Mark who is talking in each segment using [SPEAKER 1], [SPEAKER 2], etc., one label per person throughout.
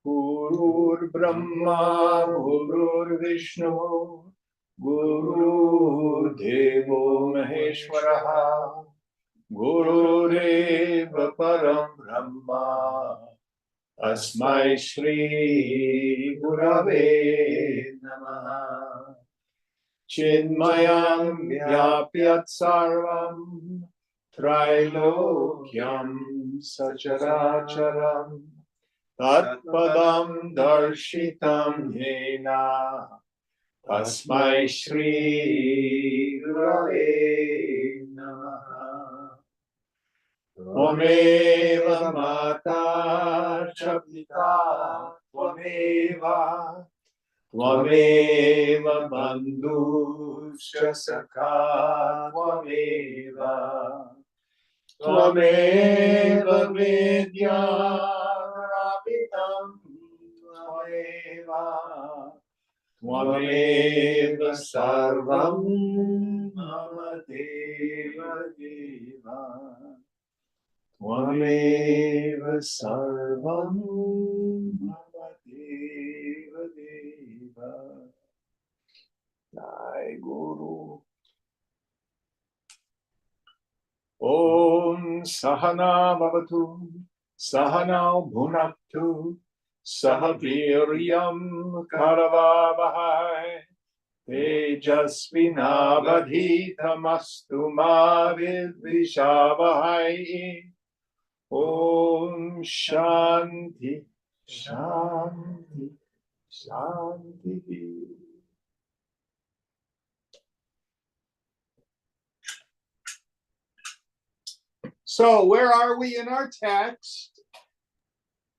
[SPEAKER 1] Gurur Brahma, Gurur Vishnu, Guru Devo Maheshwaraha, Gurudeva Param Brahma, Asmai Shri Gurave Namaha. Chinmayam Vyapyat Sarvam Trailokyam Sacharacharam Tatpadam Darshitam Yena Tasmai Shri Gurave Namaha. Tvameva Mata cha Pita Tvameva Tvameva Bandhuscha Sakha Tvameva Tvameva Vidya Rapitam Tvameva Tvameva Sarvam Mama Deva Deva Tvameva Sarvam Mama Deva Deva. Jai Guru. Om Sahana Bhavatu, Sahana Bhunaktu, Sahaviryam Karavavahai, Tejasvinavadhitamastu ma vidvishavahai. Om Shanti, Shanti, Shanti. So, where are we in our text?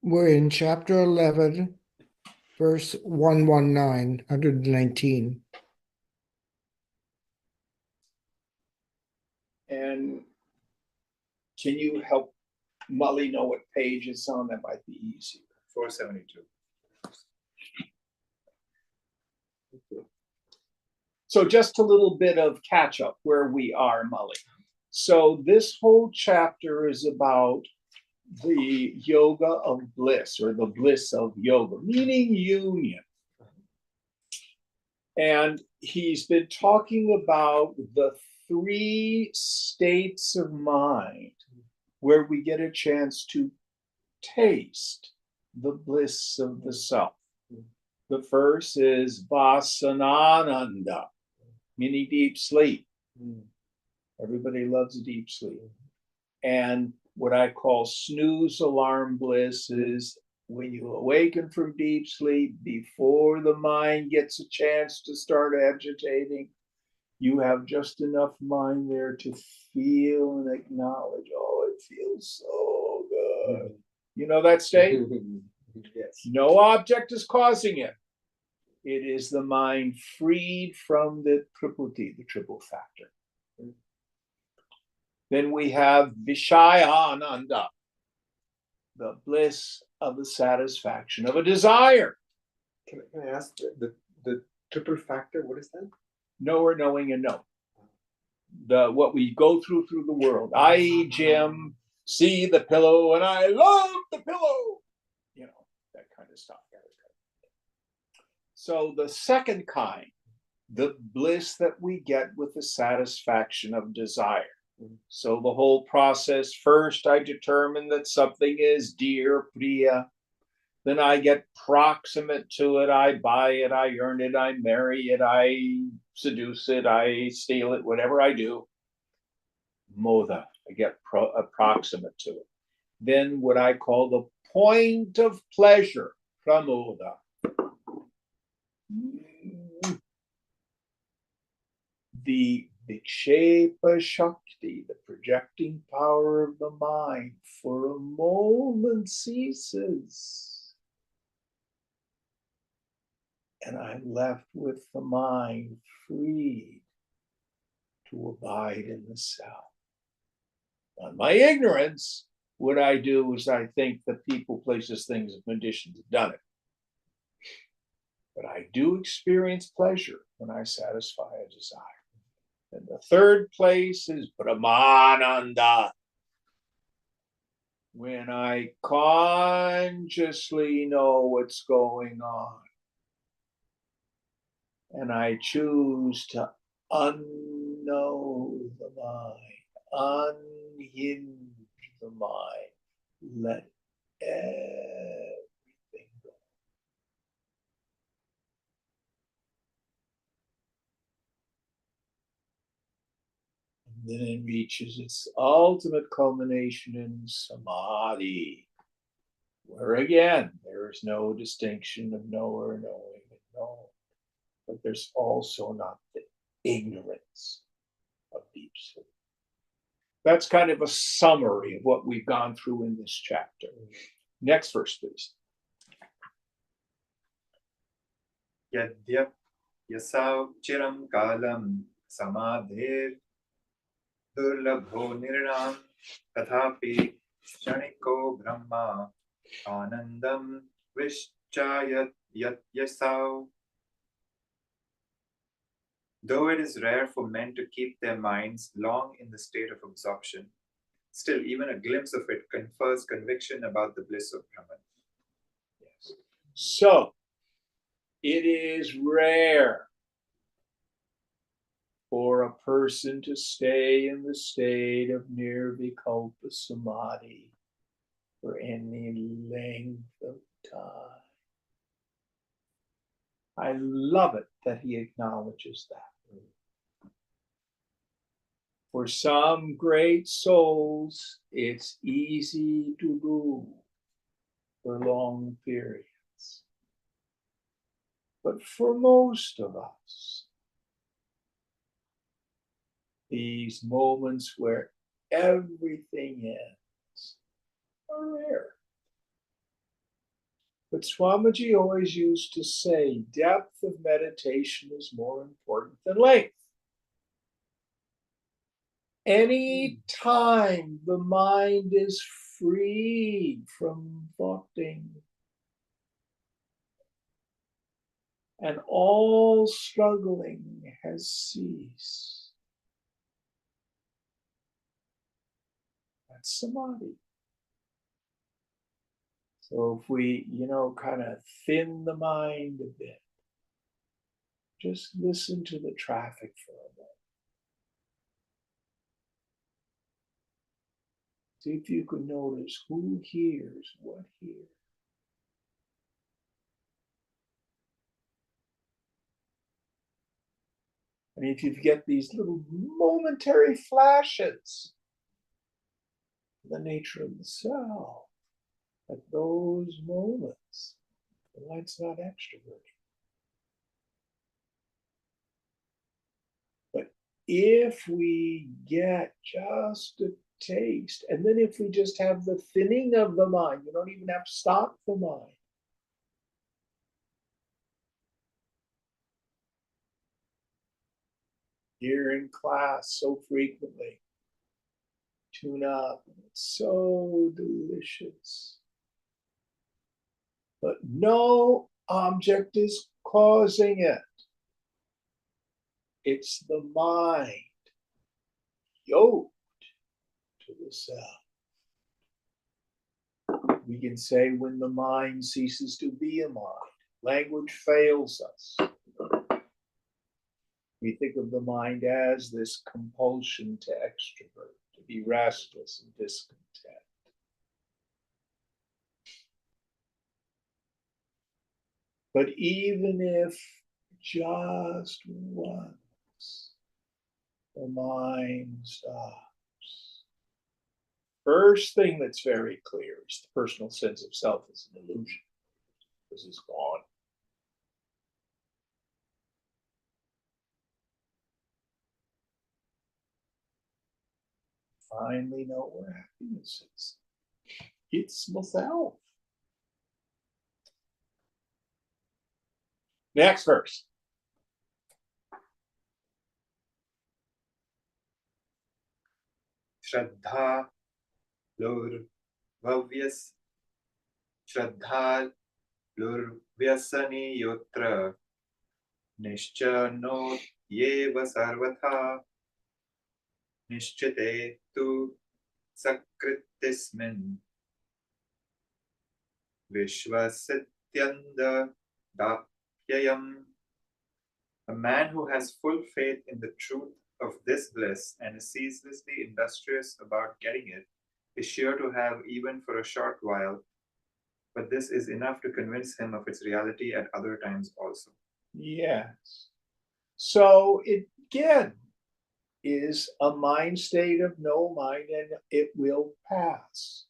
[SPEAKER 2] We're in chapter 11, verse 119, 119.
[SPEAKER 1] And can you help Molly know what page it's on? That might be easier.
[SPEAKER 3] 472.
[SPEAKER 1] So just a little bit of catch up where we are, Molly. So this whole chapter is about the yoga of bliss, or the bliss of yoga, meaning union. And he's been talking about the 3 states of mind where we get a chance to taste the bliss of the self. The first is Vasanananda, meaning deep sleep. Everybody loves deep sleep. And what I call snooze alarm bliss is when you awaken from deep sleep, before the mind gets a chance to start agitating, you have just enough mind there to feel and acknowledge, oh, it feels so good. You know that state?
[SPEAKER 3] Yes.
[SPEAKER 1] No object is causing it. It is the mind freed from the triple factor. Then we have Vishayananda, the bliss of the satisfaction of a desire.
[SPEAKER 3] Can I ask the triple factor? What is that?
[SPEAKER 1] Knower, knowing, and know. What we go through the world. I, Jim, see the pillow and I love the pillow. You know, that kind of stuff. So the second kind, the bliss that we get with the satisfaction of desire. So the whole process, first I determine that something is dear, priya. Then I get proximate to it. I buy it, I earn it, I marry it, I seduce it, I steal it, whatever I do. Moda, I get approximate to it. Then what I call the point of pleasure, pramoda. The Vikshepa Shakti, the projecting power of the mind, for a moment ceases. And I'm left with the mind freed to abide in the self. On my ignorance, what I do is I think that people, places, things, and conditions have done it. But I do experience pleasure when I satisfy a desire. And the third place is Brahmananda, when I consciously know what's going on, and I choose to unknow the mind, unhinge the mind, let everything go. And then it reaches its ultimate culmination in samadhi, where again, there is no distinction of knower, knowing, and known, but there's also not the ignorance of deep sleep. That's kind of a summary of what we've gone through in this chapter. Next verse, please.
[SPEAKER 3] Yadyap yasav chiram kalam samadhir durlabho nirnam tathapi kshaniko brahma anandam vishchayat yat yasav. Though it is rare for men to keep their minds long in the state of absorption, still even a glimpse of it confers conviction about the bliss of Brahman.
[SPEAKER 1] Yes. So, it is rare for a person to stay in the state of nirvikalpa samadhi for any length of time. I love it that he acknowledges that. For some great souls, it's easy to do for long periods. But for most of us, these moments where everything ends are rare. But Swamiji always used to say, depth of meditation is more important than length. Any time the mind is freed from thoughting and all struggling has ceased, that's samadhi. So if we, kind of thin the mind a bit, just listen to the traffic for a moment. See if you can notice who hears what here. And if you get these little momentary flashes, the nature of the self, at those moments, the light's not extroverted. But if we get just a taste, and then if we just have the thinning of the mind, you don't even have to stop the mind. Here in class so frequently, tune up, and it's so delicious. But no object is causing it. It's the mind yoked to the self. We can say when the mind ceases to be a mind, language fails us. We think of the mind as this compulsion to extrovert, to be restless and discontent. But even if just once the mind stops, first thing that's very clear is the personal sense of self is an illusion, because it's gone. Finally know where happiness is. It's myself. Next verse.
[SPEAKER 3] Shraddha lurvyasani yotra nishchano yeva sarvatha nishchite tu sakritismin Vishwasityanda Dapyayam. A man who has full faith in the truth of this bliss and is ceaselessly industrious about getting it is sure to have even for a short while, but this is enough to convince him of its reality at other times also.
[SPEAKER 1] Yes. So it again is a mind state of no mind, and it will pass.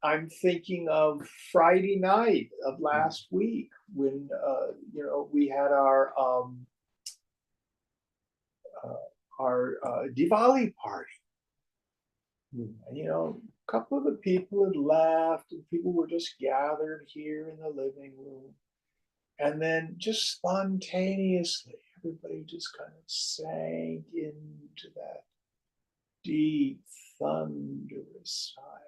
[SPEAKER 1] I'm thinking of Friday night of last week when we had our Diwali party. A couple of the people had left, and people were just gathered here in the living room. And then just spontaneously, everybody just kind of sank into that deep, thunderous silence.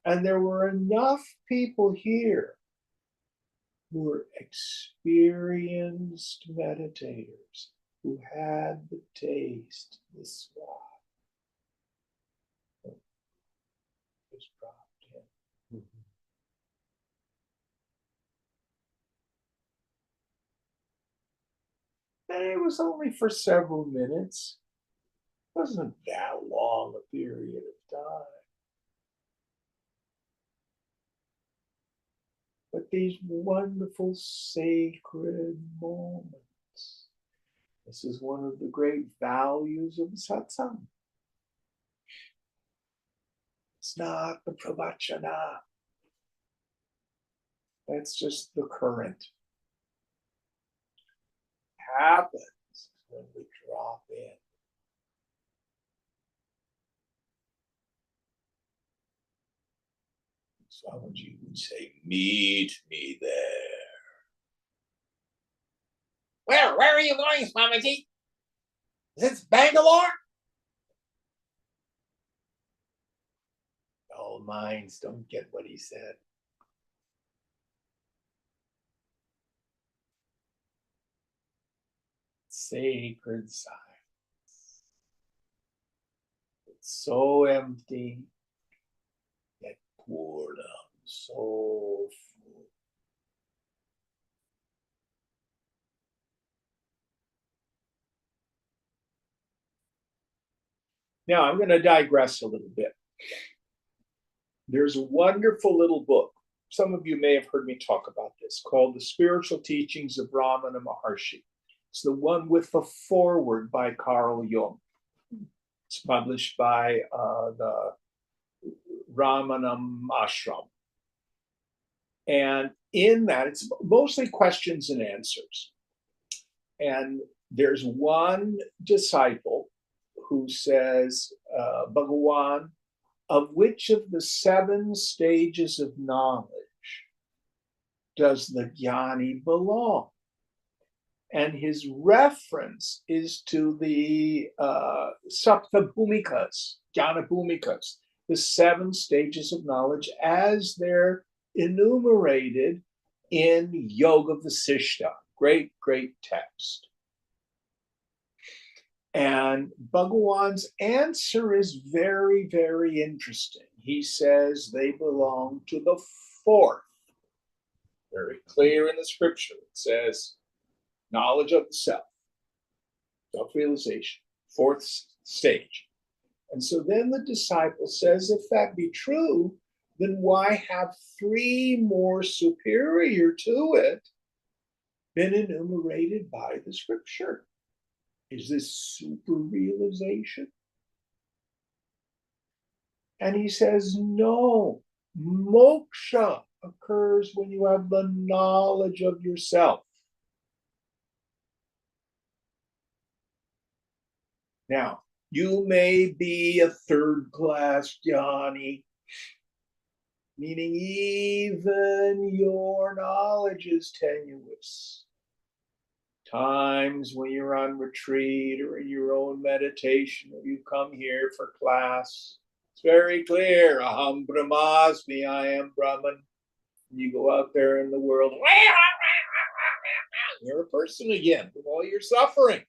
[SPEAKER 1] And there were enough people here who were experienced meditators who had the taste, the swab. Just dropped in. And it was only for several minutes. It wasn't that long a period of time. But these wonderful sacred moments. This is one of the great values of satsang. It's not the pravachana. That's just the current. It happens when we drop in. Swamiji would say, meet me there.
[SPEAKER 4] Where are you going, Swamiji? Is this Bangalore?
[SPEAKER 1] All minds don't get what he said. Sacred silence. It's so empty, yet poured out, so full. Now, I'm going to digress a little bit. There's a wonderful little book. Some of you may have heard me talk about this, called The Spiritual Teachings of Ramana Maharshi. It's the one with the foreword by Carl Jung. It's published by the Ramanam Ashram. And in that, it's mostly questions and answers. And there's one disciple who says, Bhagawan, of which of the 7 stages of knowledge does the jnani belong? And his reference is to the Sapta Bhumikas, Jnana Bhumikas, the 7 stages of knowledge as they're enumerated in Yoga Vasishtha. Great, great text. And Bhagawan's answer is very, very interesting. He says they belong to the 4th. Very clear in the scripture. It says, knowledge of the self, self-realization, 4th stage. And so then the disciple says, if that be true, then why have 3 more superior to it been enumerated by the scripture? Is this super realization? And he says, no, moksha occurs when you have the knowledge of yourself. Now, you may be a 3rd-class jnani, meaning even your knowledge is tenuous. Times when you're on retreat or in your own meditation, or you come here for class, it's very clear, aham brahmasmi, I am Brahman. You go out there in the world, you're a person again with all your suffering.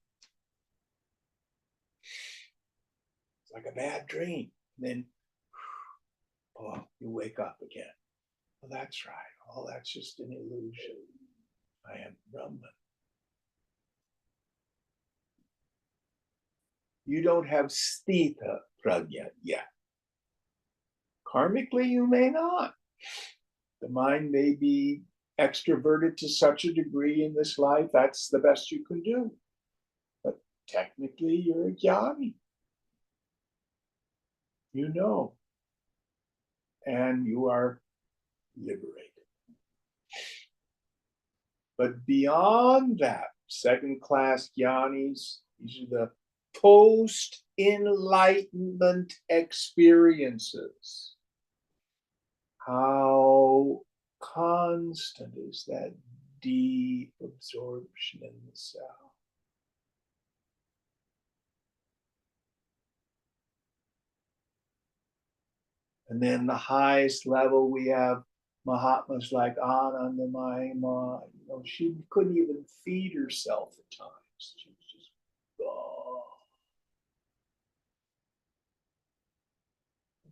[SPEAKER 1] like a bad dream. And then, oh, you wake up again. Well, that's right. Oh, that's just an illusion. I am Brahman. You don't have sthita prajna yet. Karmically, you may not. The mind may be extroverted to such a degree in this life, that's the best you can do. But technically, you're a jnani. You know. And you are liberated. But beyond that, second-class jnanis, these are the post-enlightenment experiences. How constant is that deep absorption in the self? And then the highest level, we have Mahatmas like Anandamayi Ma. You know, she couldn't even feed herself at times. She was just, oh,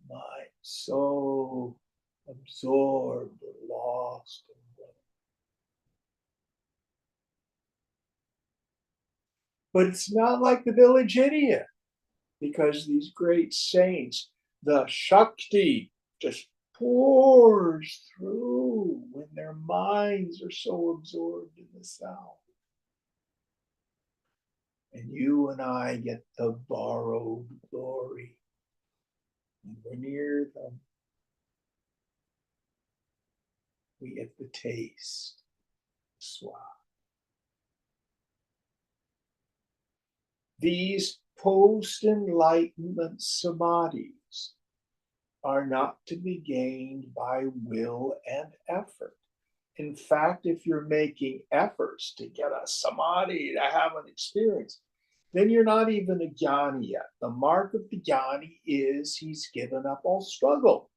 [SPEAKER 1] mind so absorbed or lost. But it's not like the village idiot, because these great saints, the Shakti just pours through when their minds are so absorbed in the self. And you and I get the borrowed glory. When we're near them, we get the taste, the swab. These post-enlightenment samadhis are not to be gained by will and effort. In fact, if you're making efforts to get a samadhi, to have an experience, then you're not even a jnani yet. The mark of the jnani is he's given up all struggle.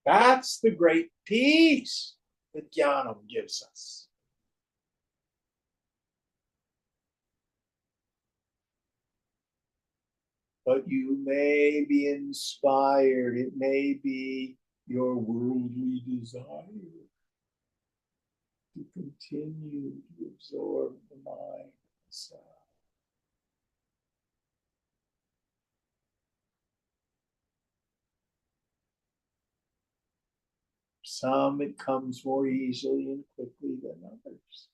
[SPEAKER 1] That's the great peace that jnana gives us. But you may be inspired. It may be your worldly desire to continue to absorb the mind itself. Some it comes more easily and quickly than others.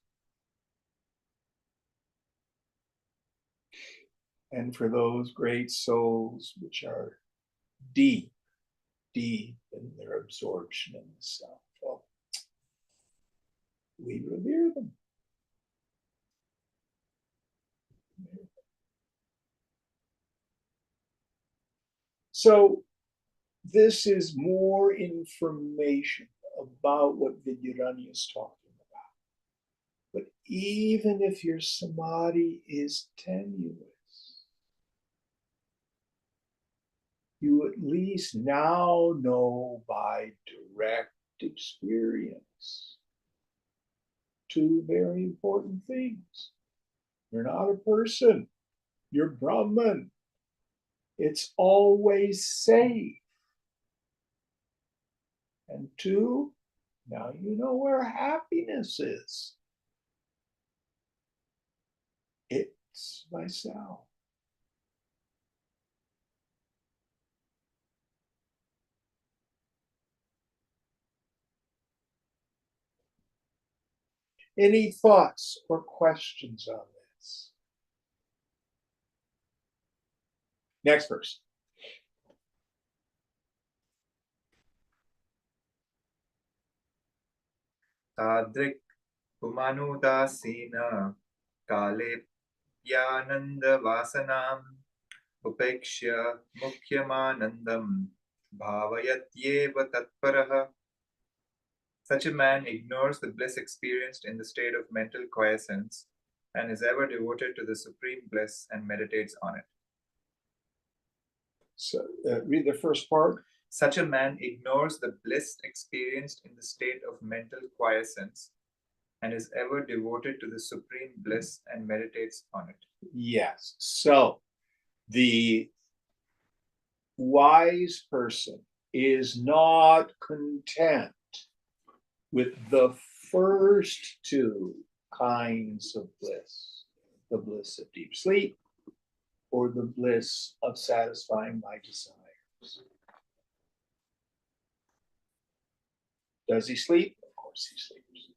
[SPEAKER 1] And for those great souls which are deep, deep in their absorption in the self, well, we revere them. So this is more information about what Vidyaranya is talking about. But even if your samadhi is tenuous, you at least now know by direct experience two very important things. You're not a person, you're Brahman. It's always safe. And two, now you know where happiness is. It's myself. Any thoughts or questions on this? Next verse.
[SPEAKER 3] Tadrik Pumanudasina Kale Yananda Vasanam Upekshya Mukhyamanandam Bhavayatyeva Tatparaha. Such a man ignores the bliss experienced in the state of mental quiescence and is ever devoted to the supreme bliss and meditates on it.
[SPEAKER 1] So read the first part.
[SPEAKER 3] Such a man ignores the bliss experienced in the state of mental quiescence and is ever devoted to the supreme bliss and meditates on it.
[SPEAKER 1] Yes. So the wise person is not content with the first two kinds of bliss, the bliss of deep sleep or the bliss of satisfying my desires. Does he sleep? Of course he sleeps.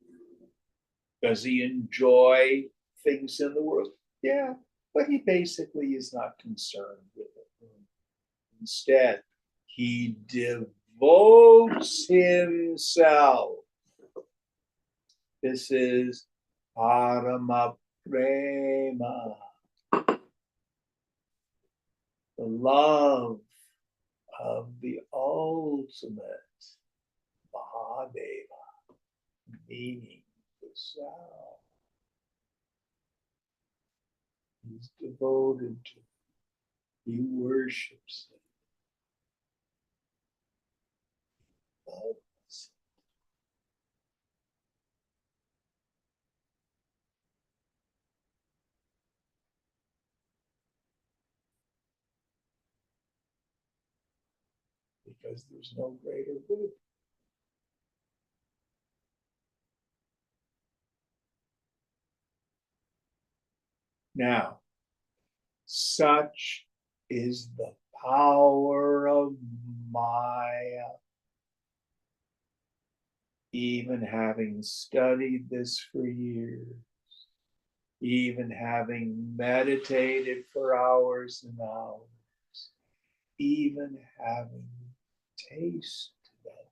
[SPEAKER 1] Does he enjoy things in the world? Yeah, but he basically is not concerned with it. Instead, he devotes himself. This is Parama Prema, the love of the ultimate Mahadeva, meaning the self. He's devoted to it. He worships it. Loves it. Because there's no greater good. Now, such is the power of Maya. Even having studied this for years, even having meditated for hours and hours, even having tasted it.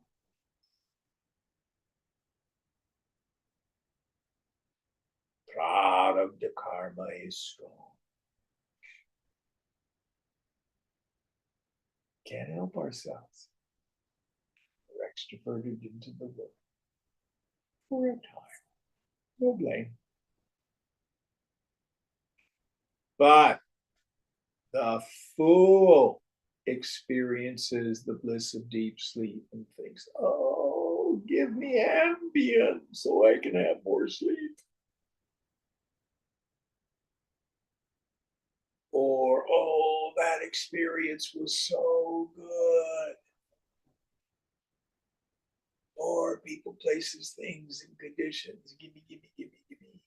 [SPEAKER 1] Prarabdha karma is strong. Can't help ourselves. We're extroverted into the world for a time. No blame. But the fool experiences the bliss of deep sleep and thinks, oh, give me Ambien so I can have more sleep. Or, oh, that experience was so good. Or people, places, things, and conditions. Give me, give me, give me, give me.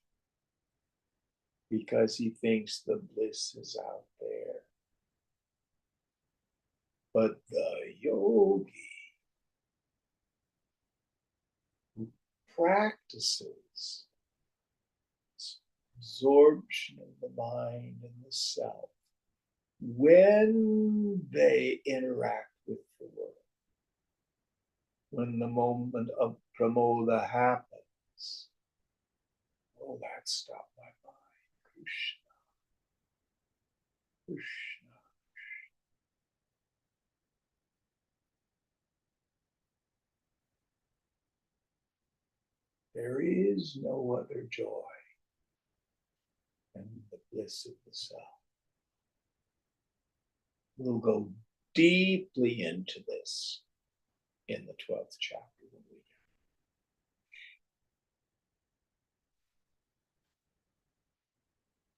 [SPEAKER 1] Because he thinks the bliss is out there. But the yogi who practices absorption of the mind and the self, when they interact with the world, when the moment of pramoda happens, oh, that stopped my mind. Krishna, Krishna. There is no other joy than the bliss of the self. We'll go deeply into this in the 12th chapter when we get.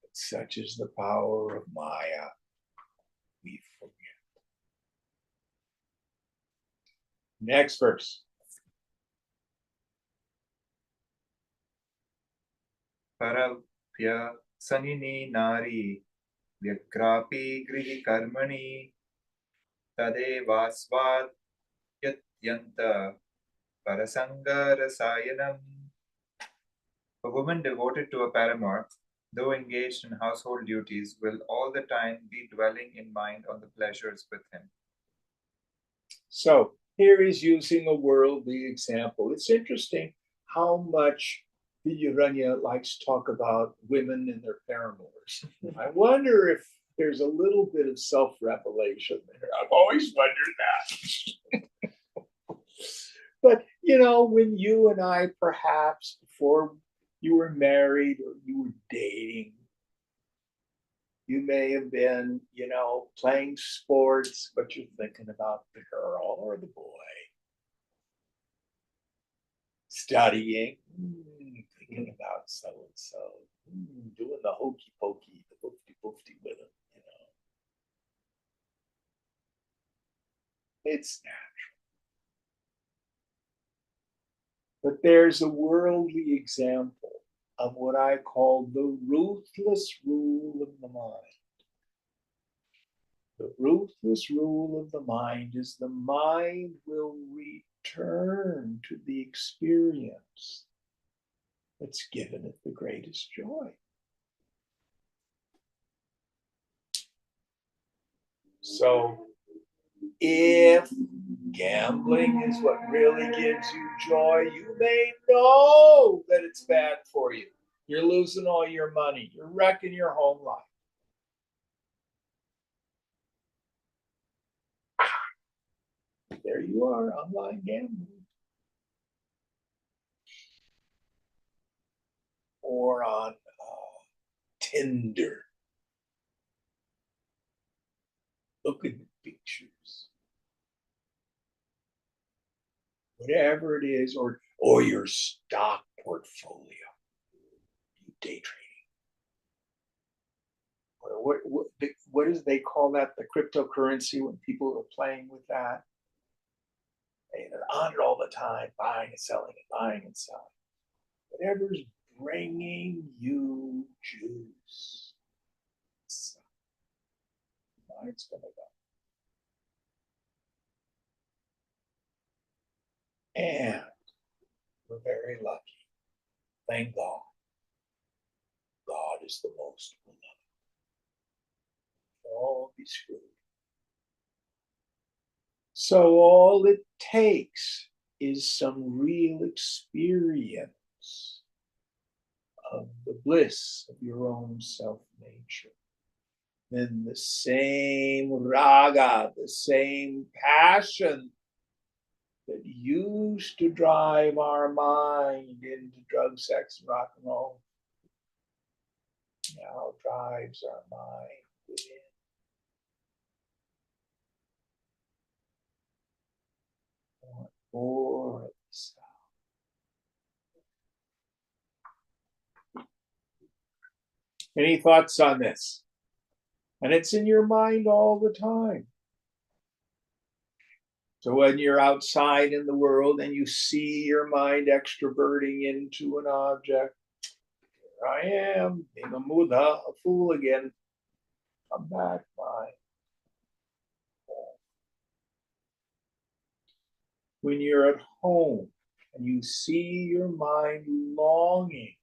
[SPEAKER 1] But such is the power of Maya, we forget. Next verse.
[SPEAKER 3] Parapya sanini nari vyakrapi grihi karmani tadevasvad yatyanta parasanga rasayanam. A woman devoted to a paramour, though engaged in household duties, will all the time be dwelling in mind on the pleasures with him.
[SPEAKER 1] So here he's using a worldly example. It's interesting how much Vidyaranya likes to talk about women and their paramours. I wonder if there's a little bit of self-revelation there. I've always wondered that. But, you know, when you and I, perhaps before you were married or you were dating, you may have been, you know, playing sports, but you're thinking about the girl or the boy. Studying, thinking thinking about so and so, doing the hokey pokey, the poofty poofty with them, you know. It's natural. But there's a worldly example of what I call the ruthless rule of the mind. The ruthless rule of the mind is the mind will return to the experience that's given it the greatest joy. So if gambling is what really gives you joy, you may know that it's bad for you. You're losing all your money. You're wrecking your home life. There you are, online gambling. Or on Tinder. Look at the pictures. Whatever it is, or your stock portfolio. You day trading. Or what does they call that? The cryptocurrency, when people are playing with that. They're on it all the time, buying and selling and buying and selling. Whatever's bringing you juice. It's gonna go. And we're very lucky. Thank God. God is the most beloved. We'll all be screwed. So all it takes is some real experience of the bliss of your own self-nature. Then the same raga, the same passion that used to drive our mind into drug, sex, and rock and roll now drives our mind within. More of the sound. Any thoughts on this? And it's in your mind all the time. So when you're outside in the world and you see your mind extroverting into an object, here I am, being a mudha, a fool again. Come back, mind. When you're at home and you see your mind longing,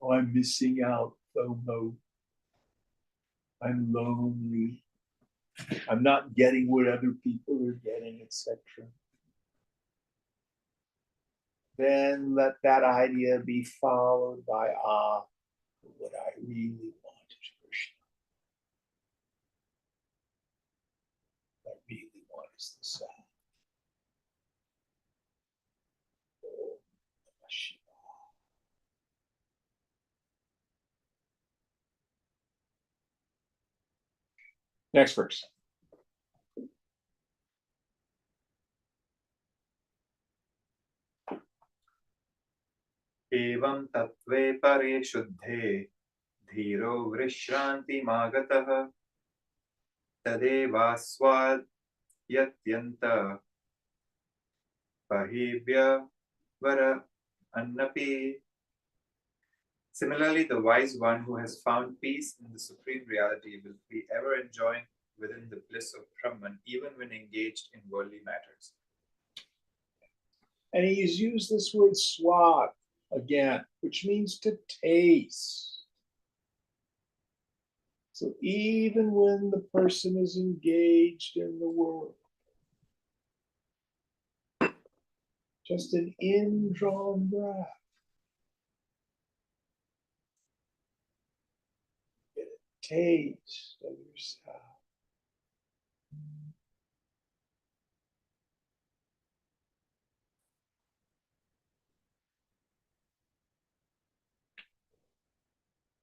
[SPEAKER 1] oh, I'm missing out, FOMO. I'm lonely. I'm not getting what other people are getting, etc. Then let that idea be followed by, what I really want is Krishna. What I really want is the sound. Oh, Shiva. Next verse.
[SPEAKER 3] एवं तत्त्वे परे शुद्धे धीरो विश्रान्तिमागतः तदेवास्वाद्यत्यन्त बहिव्यवर अन्नपि. Similarly, the wise one who has found peace in the supreme reality will be ever enjoying within the bliss of Brahman, even when engaged in worldly matters.
[SPEAKER 1] And he's used this word swad again, which means to taste. So even when the person is engaged in the world, just an indrawn breath, get a taste of yourself.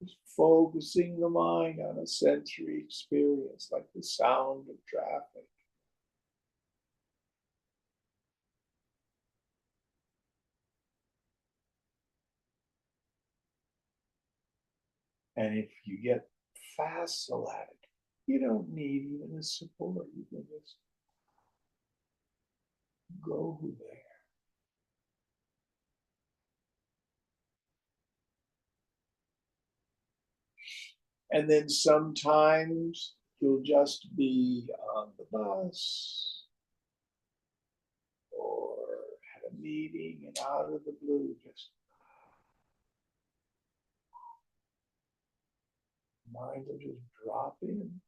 [SPEAKER 1] Just focusing the mind on a sensory experience, like the sound of traffic. And if you get facile at it, you don't need even a support. You can just go there. And then sometimes you'll just be on the bus or at a meeting, and out of the blue, just mind will just drop in.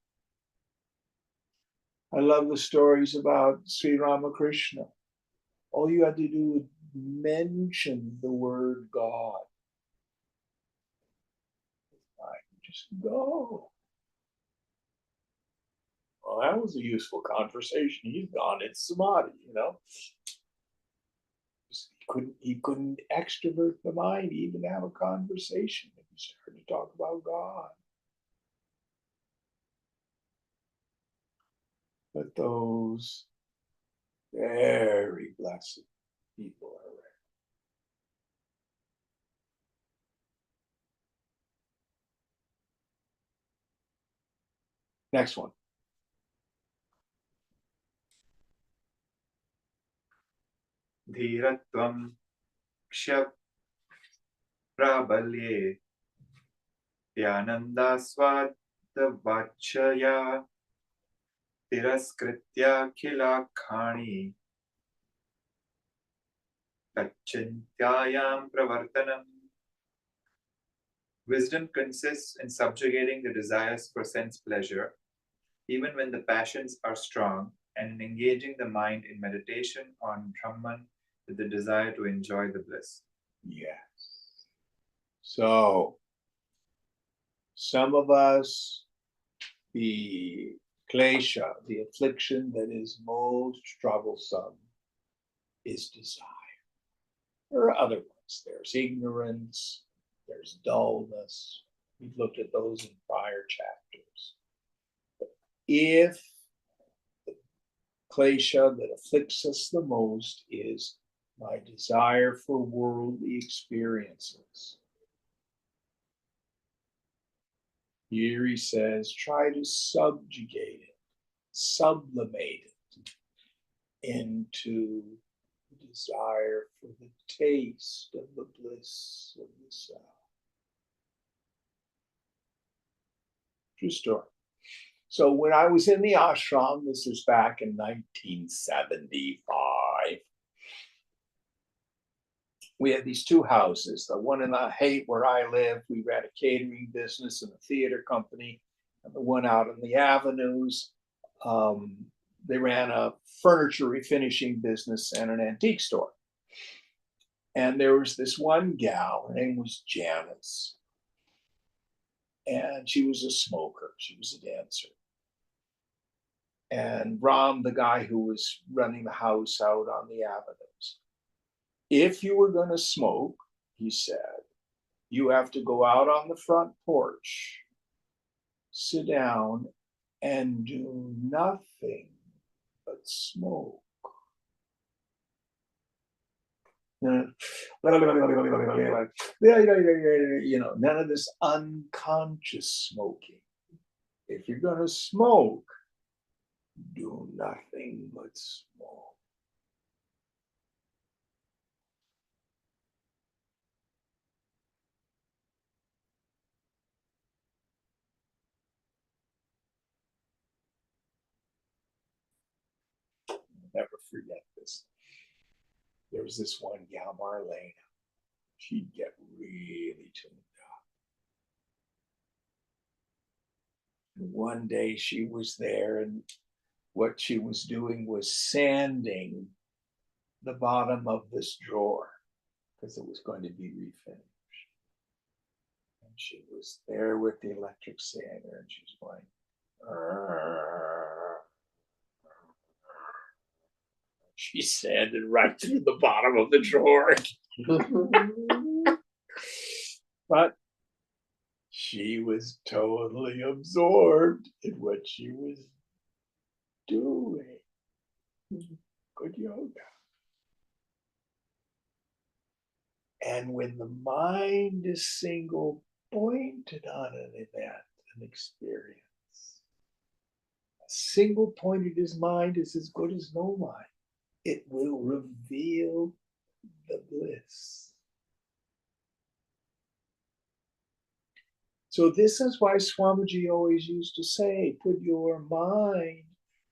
[SPEAKER 1] I love the stories about Sri Ramakrishna. All you had to do was mention the word God. Just go. Well, that was a useful conversation. He's gone. It's samadhi, you know. He couldn't extrovert the mind, even have a conversation. He started to talk about God. But those very blessed people are rare. Next one.
[SPEAKER 3] Dhiratvam kshaprabalye Yanandaswadavachaya Tiraskritya Khilakhani Tachintyayam Pravartanam. Wisdom consists in subjugating the desires for sense pleasure, even when the passions are strong, and in engaging the mind in meditation on Brahman with the desire to enjoy the bliss.
[SPEAKER 1] Yes. So, some of us, the klesha, the affliction that is most troublesome, is desire. There are other ones. There's ignorance, there's dullness. We've looked at those in prior chapters. But if the klesha that afflicts us the most is my desire for worldly experiences, here he says, try to subjugate it, sublimate it into the desire for the taste of the bliss of the self. True story. So when I was in the ashram, this was back in 1975, we had these two houses. The one in the Haight where I lived, we ran a catering business and a theater company. And the one out in the avenues, they ran a furniture refinishing business and an antique store. And there was this one gal, her name was Janice. And she was a smoker, she was a dancer. And Ram, the guy who was running the house out on the avenues, if you were going to smoke, he said, you have to go out on the front porch, sit down, and do nothing but smoke. You know, none of this unconscious smoking. If you're going to smoke, do nothing but smoke. Never forget this. There was this one gal, Marlena. She'd get really tuned up. And one day she was there, and what she was doing was sanding the bottom of this drawer because it was going to be refinished. And she was there with the electric sander, and she's going, "Arr." She sanded right through the bottom of the drawer. But she was totally absorbed in what she was doing. Good yoga. And when the mind is single point pointed on an event, an experience. A single point in his mind is as good as no mind. It will reveal the bliss. So this is why Swamiji always used to say, put your mind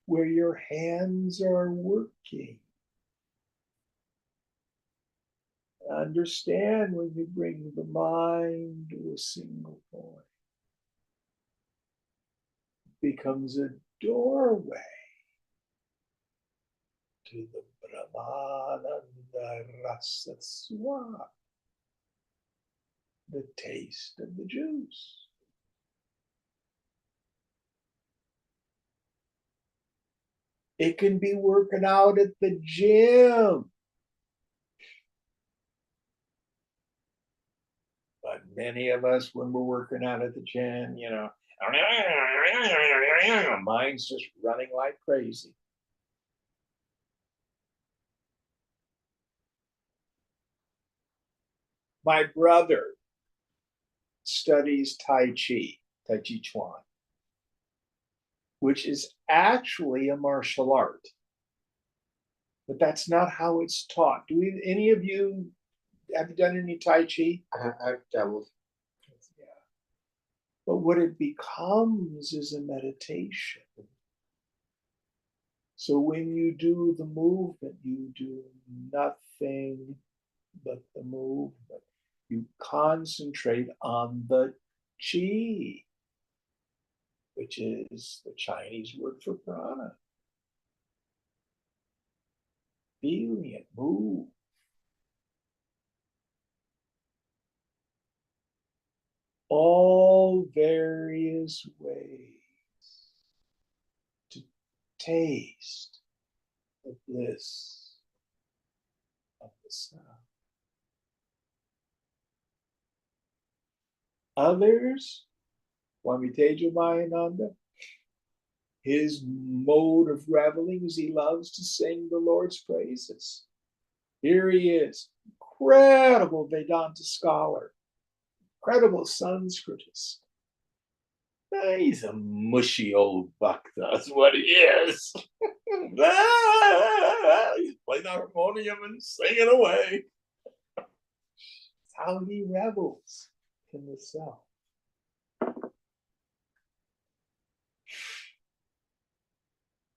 [SPEAKER 1] where your hands are working. Understand when you bring the mind to a single point. It becomes a doorway to the Brahmananda Rasa Swab, the taste of the juice. It can be working out at the gym. But many of us, when we're working out at the gym, mind's just running like crazy. My brother studies Tai Chi Chuan, which is actually a martial art. But that's not how it's taught. Any of you, have you done any Tai Chi?
[SPEAKER 5] I've dabbled.
[SPEAKER 1] Yeah. But what it becomes is a meditation. So when you do the movement, you do nothing but the movement. You concentrate on the chi, which is the Chinese word for prana. Feeling it move. All various ways to taste the bliss of the sound. Others, Swami Tejomayananda, his mode of reveling is he loves to sing the Lord's praises. Here he is, incredible Vedanta scholar, incredible Sanskritist. He's a mushy old bhakta, that's what he is. He's playing the harmonium and singing away. It's how he revels in the self.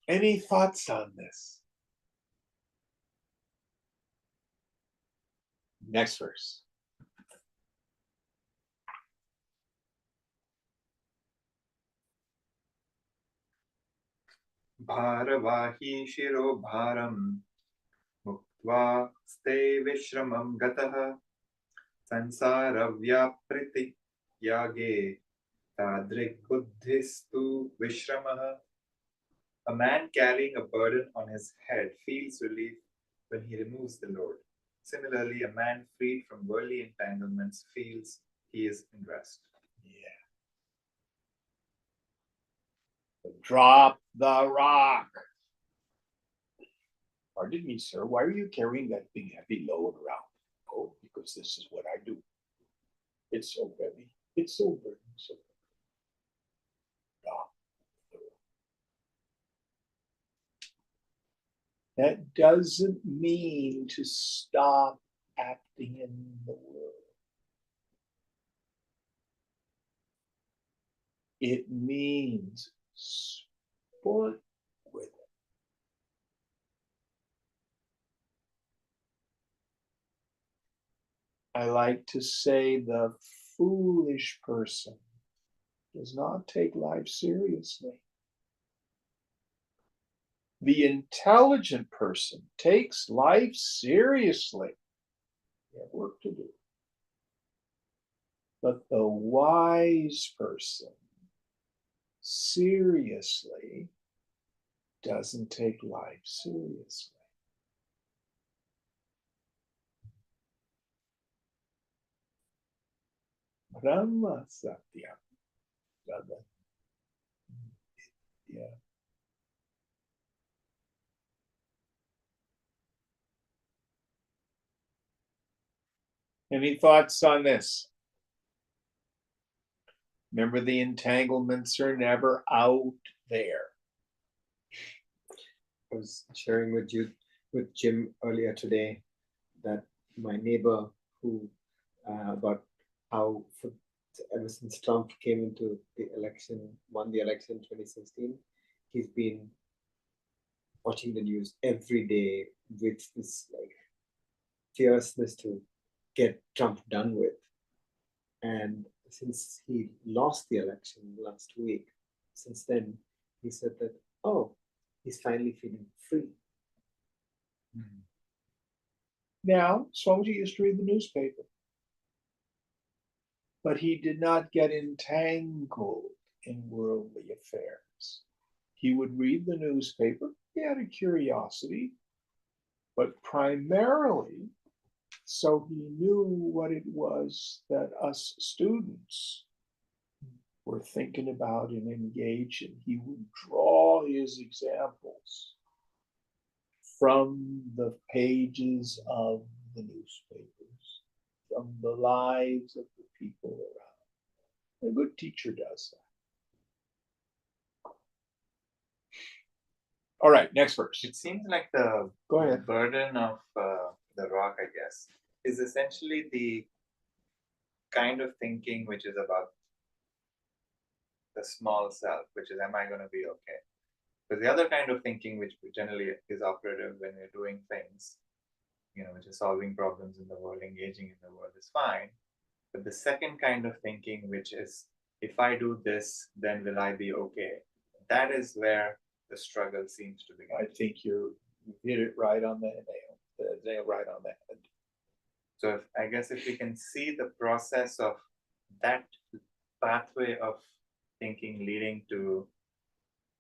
[SPEAKER 1] Any thoughts on this? Next verse.
[SPEAKER 3] भारवाही शिरो भारम मुक्त्वा स्ते विश्रमं गतः संसार व्यापृति यागे तादृग्बुद्धिस्तु विश्रमः. A man carrying a burden on his head feels relief when he removes the load. Similarly, a man freed from worldly entanglements feels he is in rest.
[SPEAKER 1] Yeah. Drop the rock. Pardon me, sir. Why are you carrying that big heavy load around? Oh, because this is what I do. It's so heavy. It's so burdensome. Drop the rock. That doesn't mean to stop acting in the world. It means sport with it. I like to say the foolish person does not take life seriously. The intelligent person takes life seriously. They have work to do. But the wise person seriously doesn't take life seriously. Brahma Satya. Yeah. Any thoughts on this? Remember, the entanglements are never out there.
[SPEAKER 5] I was sharing with Jim earlier today that my neighbor who about how ever since Trump came into the election, won the election in 2016, he's been watching the news every day with this like fierceness to get Trump done with. And since he lost the election last week, since then, he said that, oh, he's finally feeling free.
[SPEAKER 1] Now, Swamiji used to read the newspaper, but he did not get entangled in worldly affairs. He would read the newspaper, he had a curiosity, but primarily so he knew what it was that us students were thinking about and engaged in. He would draw his examples from the pages of the newspapers, from the lives of the people around. A good teacher does that. All right, next verse.
[SPEAKER 3] It seems like the
[SPEAKER 1] Go ahead.
[SPEAKER 3] burden of the rock, I guess, is essentially the kind of thinking which is about the small self, which is, am I going to be okay? Because the other kind of thinking, which generally is operative when you're doing things, which is solving problems in the world, engaging in the world, is fine. But the second kind of thinking, which is, if I do this, then will I be okay? That is where the struggle seems to begin.
[SPEAKER 1] I think you hit it right on the nail right on the head.
[SPEAKER 3] So I guess if we can see the process of that pathway of thinking leading to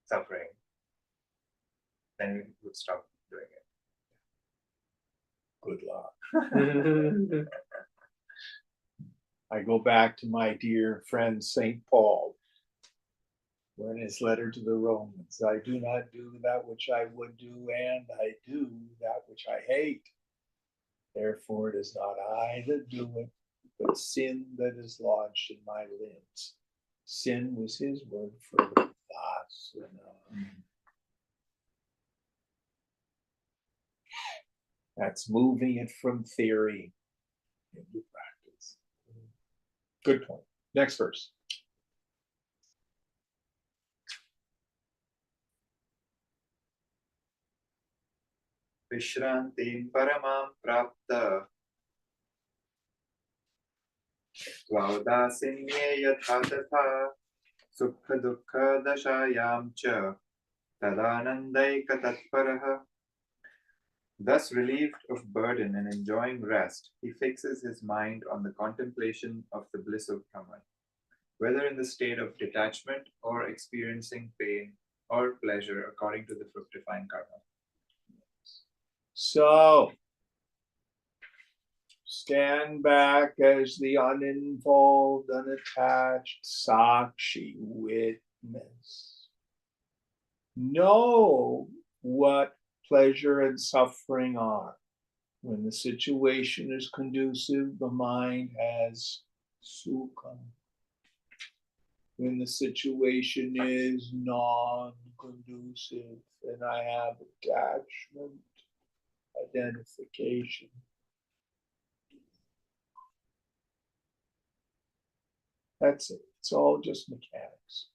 [SPEAKER 3] suffering, then we would stop doing it.
[SPEAKER 1] Good luck. I go back to my dear friend St. Paul, when his letter to the Romans, I do not do that which I would do, and I do that which I hate. Therefore it is not I that do it, but sin that is lodged in my limbs. Sin was his word for vasana. That's moving it from theory into practice. Good point. Next verse.
[SPEAKER 3] Vishrantim paramam prapta Tvaudasimye yatha tatha Sukha dukkha dashayam cha Tadanandaika tatparaha. Thus relieved of burden and enjoying rest, he fixes his mind on the contemplation of the bliss of Brahman, whether in the state of detachment or experiencing pain or pleasure according to the fructifying karma.
[SPEAKER 1] So, stand back as the uninvolved, unattached Sakshi witness. Know what pleasure and suffering are. When the situation is conducive, the mind has sukha. When the situation is non-conducive, then I have attachment, identification. That's it. It's all just mechanics.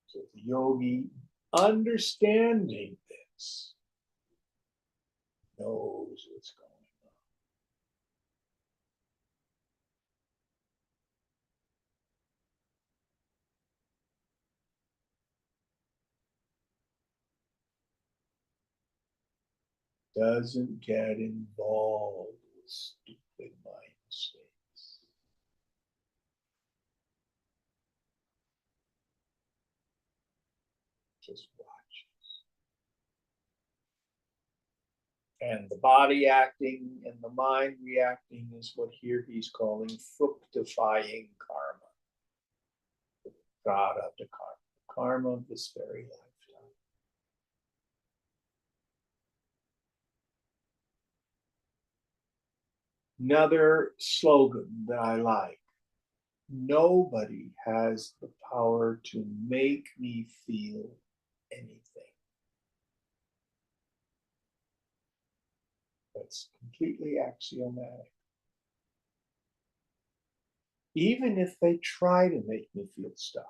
[SPEAKER 1] So the yogi, understanding this, knows what's going on. Doesn't get involved with stupid mind states. Just watches. And the body acting and the mind reacting is what here he's calling fructifying karma. The prarabdha karma, karma of this very lifetime. Another slogan that I like: nobody has the power to make me feel anything. That's completely axiomatic. Even if they try to make me feel stuff.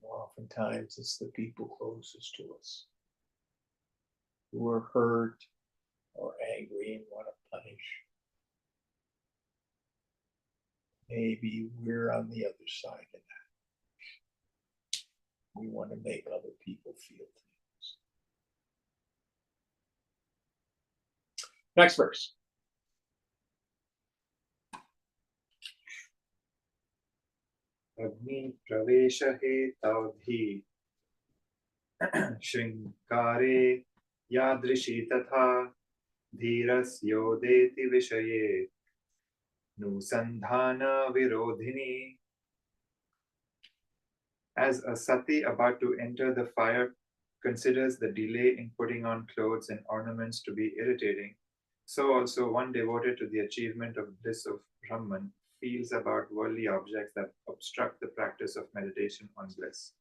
[SPEAKER 1] Oftentimes it's the people closest to us who are hurt or angry and want to punish. Maybe we're on the other side of that. We want to make other people feel things. Next verse.
[SPEAKER 3] Agni pravesha he tavdhi shrinkare yadrishi tatha dhiras yodeti vishaye nusandhana virodhini. As a sati about to enter the fire considers the delay in putting on clothes and ornaments to be irritating, so also one devoted to the achievement of bliss of Brahman feels about worldly objects that obstruct the practice of meditation on bliss.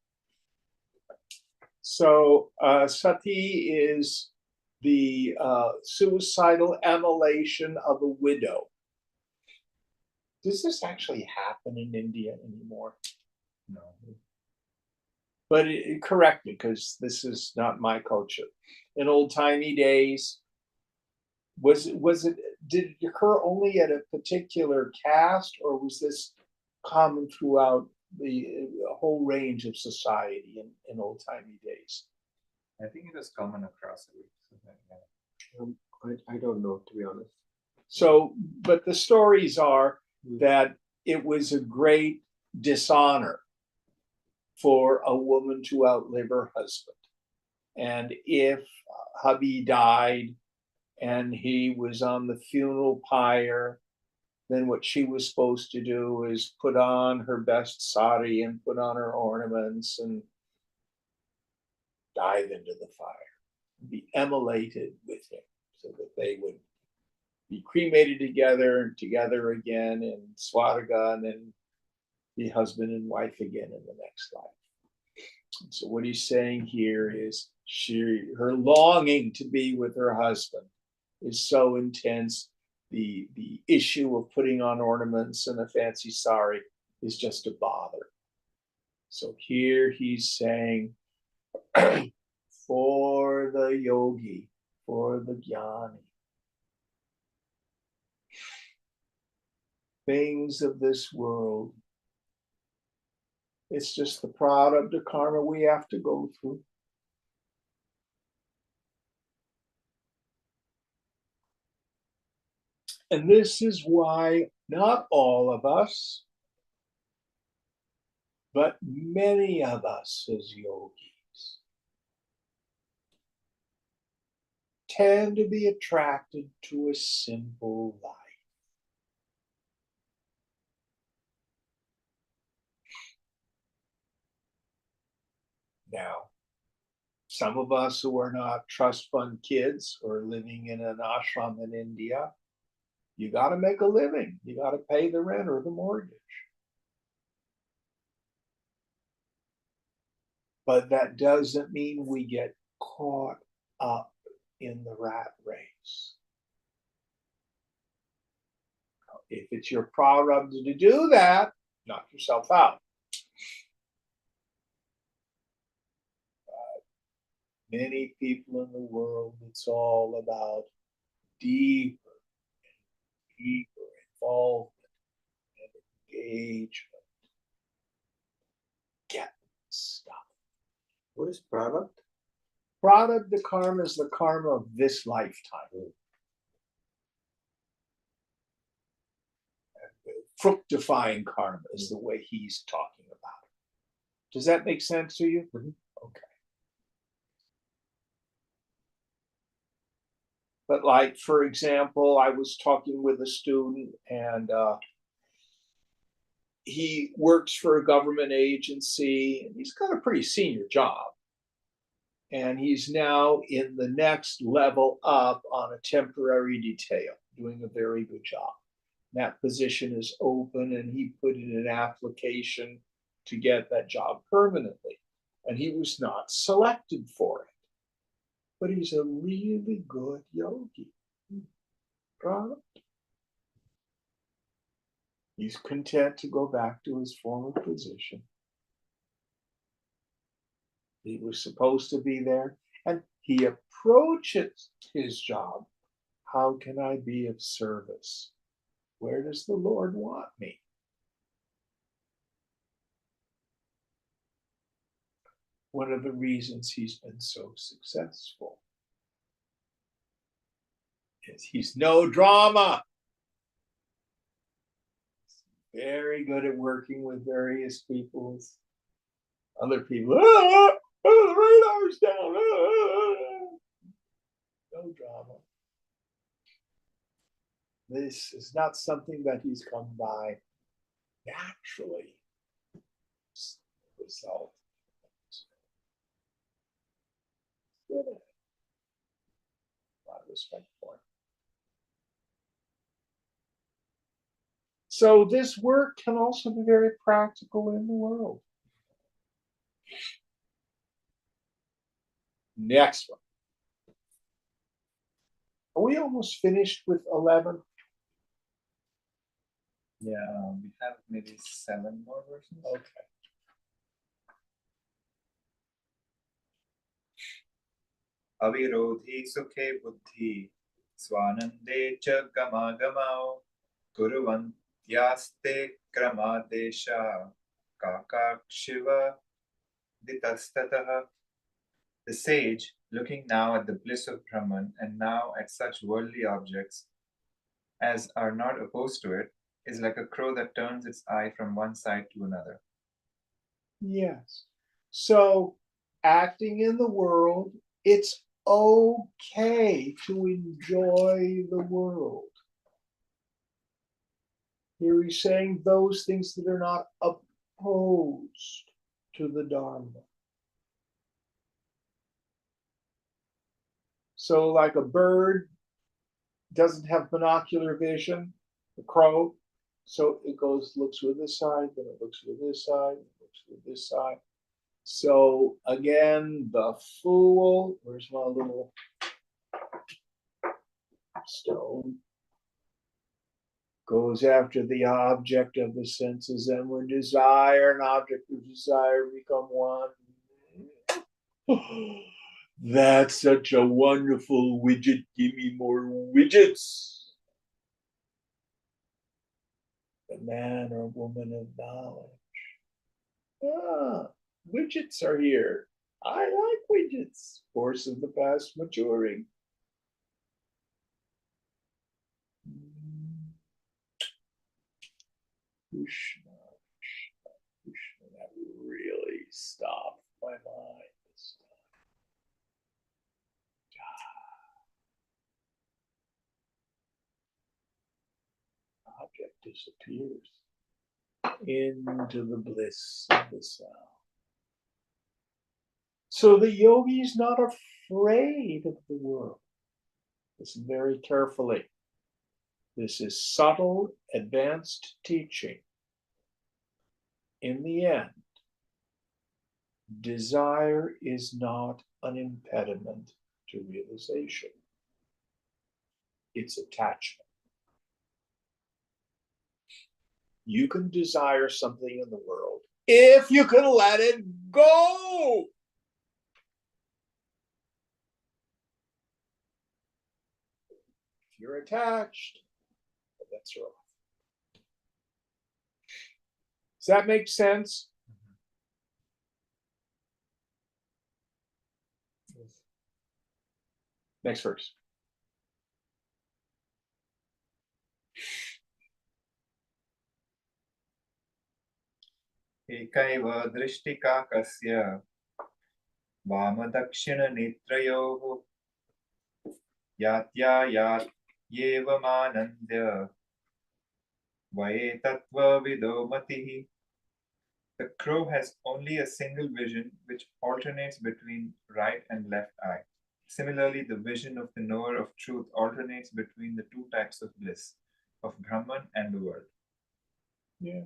[SPEAKER 1] So sati is the suicidal immolation of a widow. Does this actually happen in India anymore?
[SPEAKER 3] No.
[SPEAKER 1] But correct me, because this is not my culture. In old-timey days, did it occur only at a particular caste, or was this common throughout the whole range of society in old-timey days?
[SPEAKER 3] I think it was common across the week.
[SPEAKER 5] I don't know, to be honest.
[SPEAKER 1] So, but the stories are that it was a great dishonor for a woman to outlive her husband. And if hubby died and he was on the funeral pyre, then what she was supposed to do is put on her best sari and put on her ornaments and dive into the fire, be immolated with him, so that they would be cremated together and together again in Swarga, and then be husband and wife again in the next life. So what he's saying here is her longing to be with her husband is so intense. The issue of putting on ornaments and a fancy sari is just a bother. So here he's saying, for the yogi, for the jnani, things of this world, it's just the product of karma we have to go through. And this is why not all of us, but many of us as yogis tend to be attracted to a simple life. Now, some of us who are not trust fund kids or living in an ashram in India, you got to make a living. You got to pay the rent or the mortgage. But that doesn't mean we get caught up in the rat race. If it's your prarabdha to do that, knock yourself out. Many people in the world, it's all about deeper and deeper involvement and engagement. Get stuff.
[SPEAKER 5] What is product?
[SPEAKER 1] Prarabdha karma is the karma of this lifetime. Fructifying karma is the way he's talking about it. Does that make sense to you?
[SPEAKER 5] Mm-hmm.
[SPEAKER 1] Okay. But like, for example, I was talking with a student and he works for a government agency and he's got a pretty senior job. And he's now in the next level up on a temporary detail, doing a very good job. That position is open and he put in an application to get that job permanently. And he was not selected for it. But he's a really good yogi. Right? He's content to go back to his former position. He was supposed to be there, and he approaches his job. How can I be of service? Where does the Lord want me? One of the reasons he's been so successful is he's no drama. Very good at working with various peoples. Other people, the radar's down. No drama. This is not something that he's come by naturally. It's the result. Good. A lot of respect for him. So this work can also be very practical in the world. Next one. Are we almost finished with 11?
[SPEAKER 3] Yeah, we have maybe 7 more versions.
[SPEAKER 1] Okay.
[SPEAKER 3] Avirodhi sukhe buddhi swanande cha gamau kuruvantyaste kramadesha kakakshiva ditastataha. The sage, looking now at the bliss of Brahman and now at such worldly objects as are not opposed to it, is like a crow that turns its eye from one side to another.
[SPEAKER 1] Yes. So acting in the world, it's okay to enjoy the world. Here he's saying those things that are not opposed to the Dharma. So like a bird doesn't have binocular vision, the crow, so it goes, looks with this side, then it looks with this side, looks with this side. So again, the fool, where's my little stone? Goes after the object of the senses, and when desire and object of desire become one. That's such a wonderful widget. Give me more widgets. The man or woman of knowledge. Ah, widgets are here. I like widgets. Force of the past maturing. Krishna, Krishna, that really stopped my mind this time. Object disappears into the bliss of the sound. So the yogi is not afraid of the world. Listen very carefully. This is subtle, advanced teaching. In the end, desire is not an impediment to realization. It's attachment. You can desire something in the world if you can let it go. If you're attached, that's wrong. Does that make sense? Next verse.
[SPEAKER 3] Ekaiva drishtikakasya vamadakshina-netrayoh yatyayat yevamanandya vayetatva vidomatihi. The crow has only a single vision which alternates between right and left eye. Similarly, the vision of the knower of truth alternates between the two types of bliss, of Brahman and the world.
[SPEAKER 1] Yes.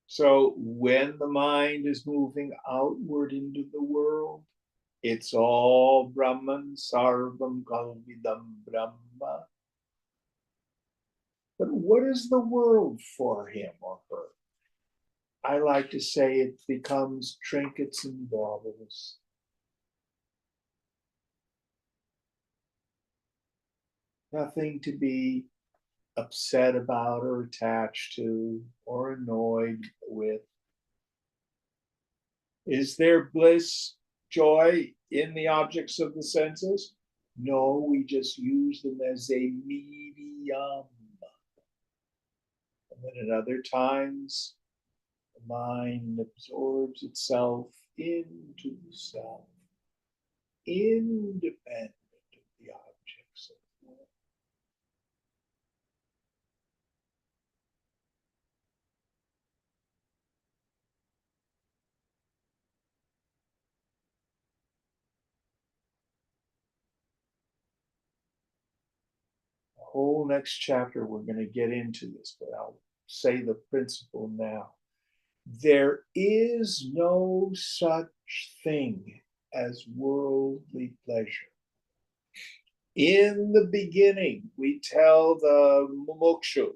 [SPEAKER 1] So when the mind is moving outward into the world, it's all Brahman, Sarvam Kalvidam Brahma. But what is the world for him or her? I like to say it becomes trinkets and baubles. Nothing to be upset about or attached to or annoyed with. Is there bliss, joy in the objects of the senses? No, we just use them as a medium. And then at other times, the mind absorbs itself into the self, independent of the objects of the world. The whole next chapter, we're going to get into this, but I'll say the principle now. There is no such thing as worldly pleasure. In the beginning, we tell the mumukshu,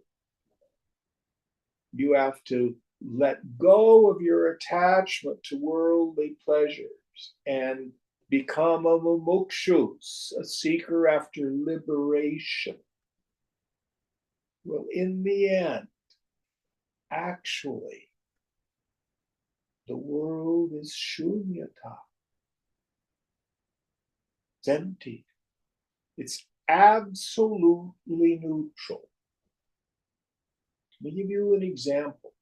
[SPEAKER 1] you have to let go of your attachment to worldly pleasures and become a mumukshu, a seeker after liberation. Well, in the end, actually, the world is shunyata. It's empty. It's absolutely neutral. Let me give you an example.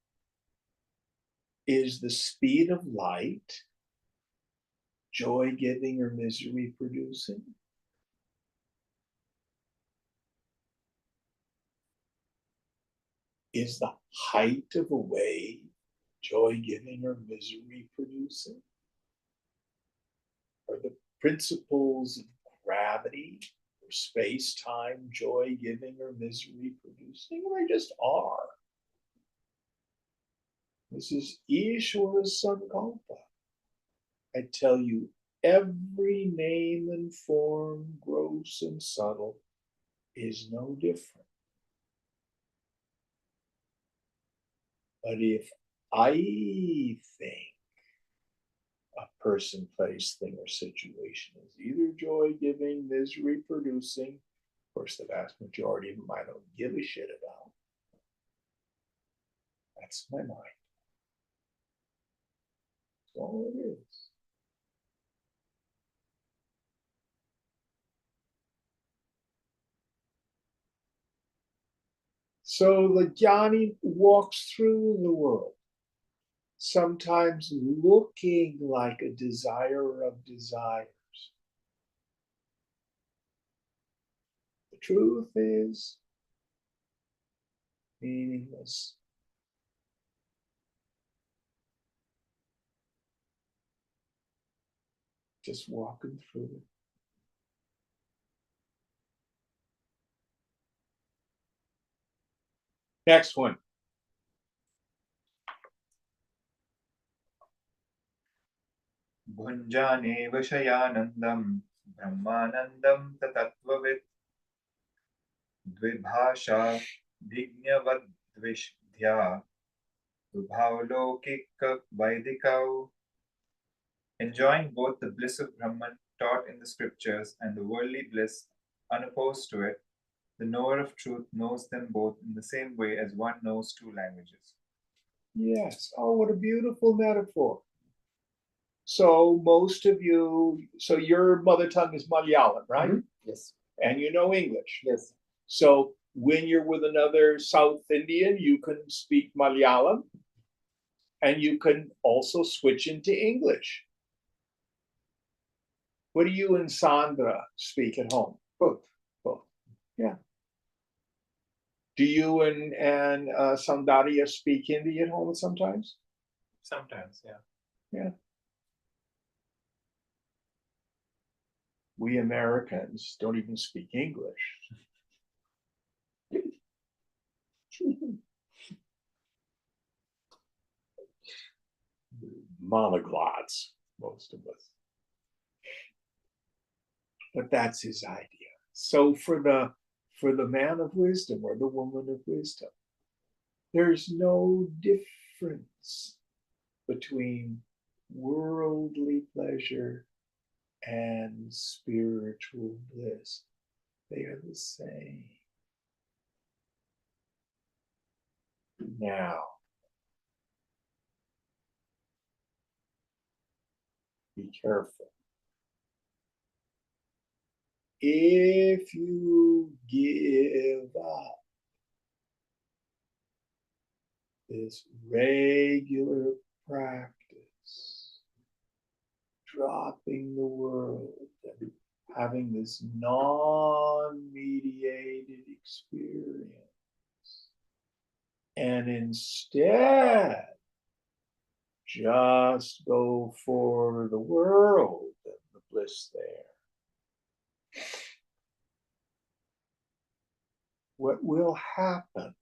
[SPEAKER 1] Is the speed of light joy-giving or misery-producing? Is the height of a wave joy-giving or misery-producing? Are the principles of gravity or space-time joy-giving or misery-producing? They just are. This is Ishvara Sankalpa. I tell you, every name and form, gross and subtle, is no different. But if I think a person, place, thing, or situation is either joy-giving, misery-producing, of course, the vast majority of them I don't give a shit about. That's my mind. That's all it is. So the jnani walks through the world, sometimes looking like a desire of desires. The truth is meaningless. Just walking through it. Next one.
[SPEAKER 3] Bhunjane Vashayanandam Brahmanandam Tatatvavid Dvibhasha Vignavadvishya Vibhavlokika Vaidikau. Enjoying both the bliss of Brahman taught in the scriptures and the worldly bliss unopposed to it, the knower of truth knows them both in the same way as one knows two languages.
[SPEAKER 1] Yes. Oh, what a beautiful metaphor. So most of you, so your mother tongue is Malayalam, right?
[SPEAKER 5] Mhm. Yes.
[SPEAKER 1] And you know English.
[SPEAKER 5] Yes.
[SPEAKER 1] So when you're with another South Indian, you can speak Malayalam and you can also switch into English. What do you and Sandra speak at home?
[SPEAKER 5] Both.
[SPEAKER 1] Both. Yeah. Do you and Soundarya speak Hindi at home sometimes?
[SPEAKER 3] Sometimes, yeah.
[SPEAKER 1] Yeah. We Americans don't even speak English. Monoglots, most of us. But that's his idea. So for the man of wisdom or the woman of wisdom, there's no difference between worldly pleasure and spiritual bliss. They are the same. Now, be careful. If you give up this regular practice, dropping the world and having this non-mediated experience, and instead just go for the world and the bliss there, what will happen?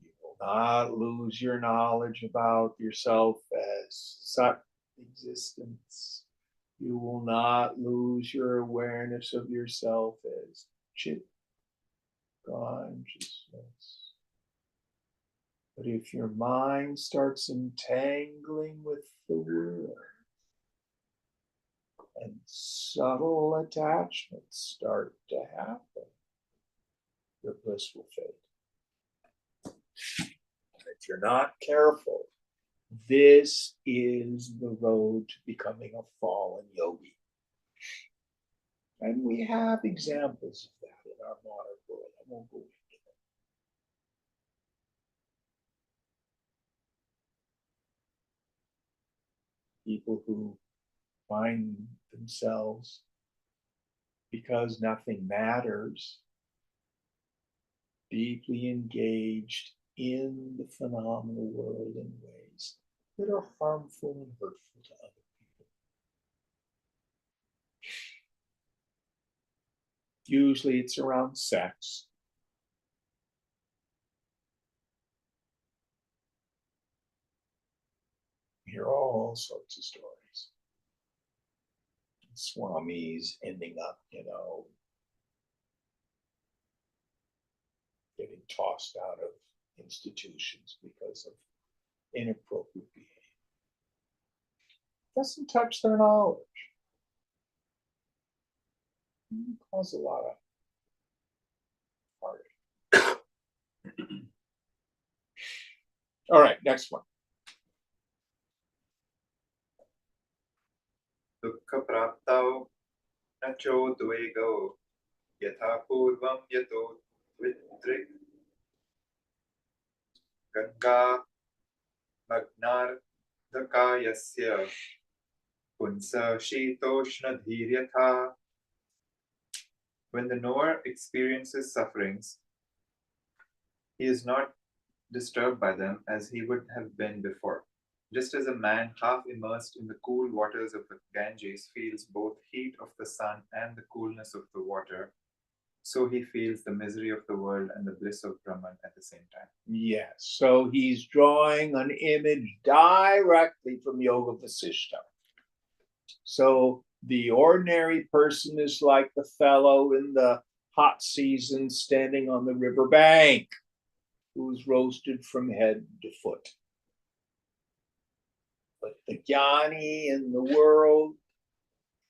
[SPEAKER 1] You will not lose your knowledge about yourself as Sat existence. You will not lose your awareness of yourself as Chit consciousness. But if your mind starts entangling with the world and subtle attachments start to happen, your bliss will fade. If you're not careful, this is the road to becoming a fallen yogi. And we have examples of that in our modern world. I won't go into them. People who find themselves, because nothing matters, deeply engaged in the phenomenal world in ways that are harmful and hurtful to other people. Usually it's around sex. We hear all sorts of stories. Swamis ending up, getting tossed out of institutions because of inappropriate behavior. Doesn't touch their knowledge. It causes a lot of heartache. All right, next one.
[SPEAKER 3] Dukkha praptau na chodvego yatha purvam yato vitrik ganga magnardhakayasya punsa shitoshna dhiryatha. When the knower experiences sufferings, he is not disturbed by them as he would have been before. Just as a man half immersed in the cool waters of the Ganges feels both heat of the sun and the coolness of the water, so he feels the misery of the world and the bliss of Brahman at the same time.
[SPEAKER 1] Yes, so he's drawing an image directly from Yoga Vasishta. So the ordinary person is like the fellow in the hot season standing on the riverbank who's roasted from head to foot. But the jnani in the world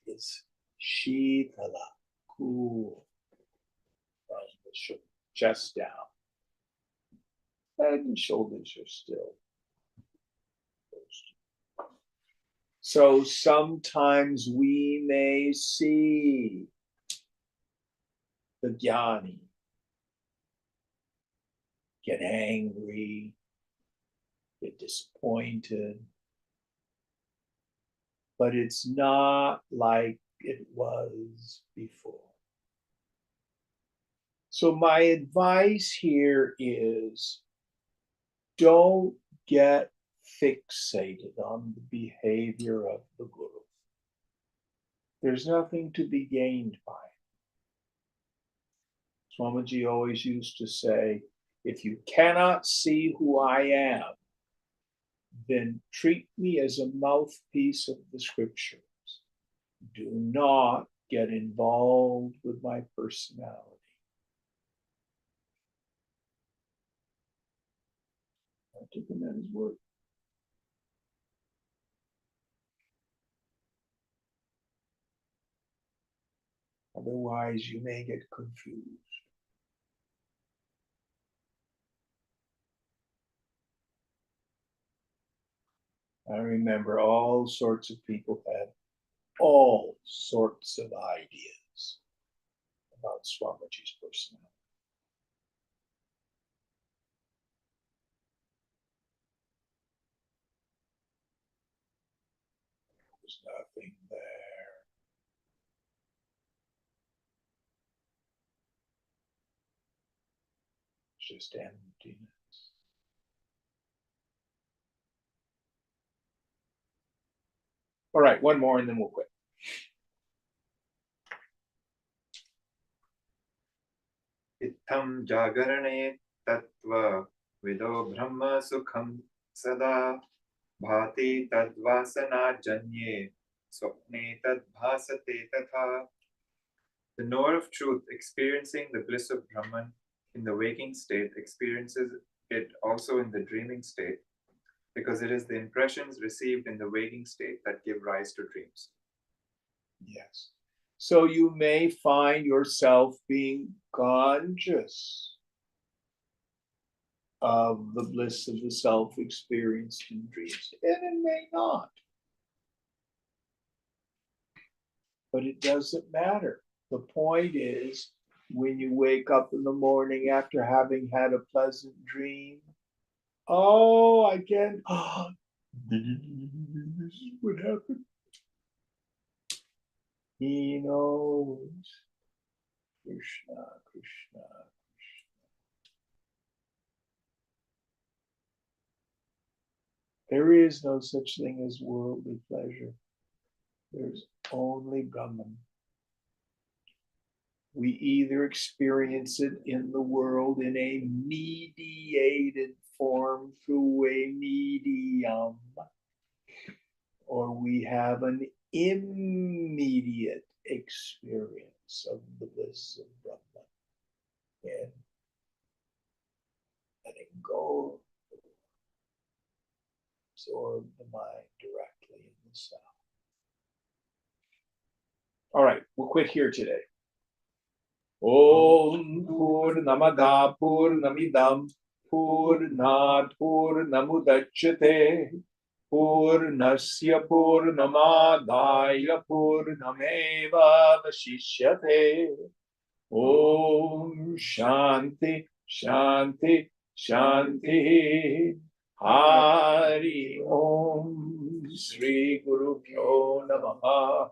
[SPEAKER 1] is shitala, cool, from the chest down. Head and shoulders are still roasted. So sometimes we may see the jnani get angry, get disappointed, but it's not like it was before. So my advice here is don't get fixated on the behavior of the Guru. There's nothing to be gained by it. Swamiji always used to say, if you cannot see who I am, then treat me as a mouthpiece of the scriptures. Do not get involved with my personality. I took him at his word. Otherwise, you may get confused. I remember all sorts of people had all sorts of ideas about Swamiji's personality. There was nothing there. It's just emptiness. All right, one more and then we'll quit.
[SPEAKER 3] Ittham jagarane tattva vido brahma sukham sada bhati tadvasana janye swapne tadbhasate tatha. The knower of truth, experiencing the bliss of Brahman in the waking state, experiences it also in the dreaming state, because it is the impressions received in the waking state that give rise to dreams.
[SPEAKER 1] Yes. So you may find yourself being conscious of the bliss of the self experienced in dreams, and it may not. But it doesn't matter. The point is, when you wake up in the morning after having had a pleasant dream, oh, I can, this is what happened. He knows. Krishna, Krishna, Krishna. There is no such thing as worldly pleasure. There's only Brahman. We either experience it in the world in a mediated form through a medium, or we have an immediate experience of the bliss of Brahman and letting go, absorb the mind directly in the self. All right, we'll quit here today. Om Purnamada Purnamidam Purnat Purnamudachyate Purnasya Purnamadaya Purnameva Vashishyate. Om Shanti Shanti Shanti. Hari Om Sri Guru Pyo Namaha.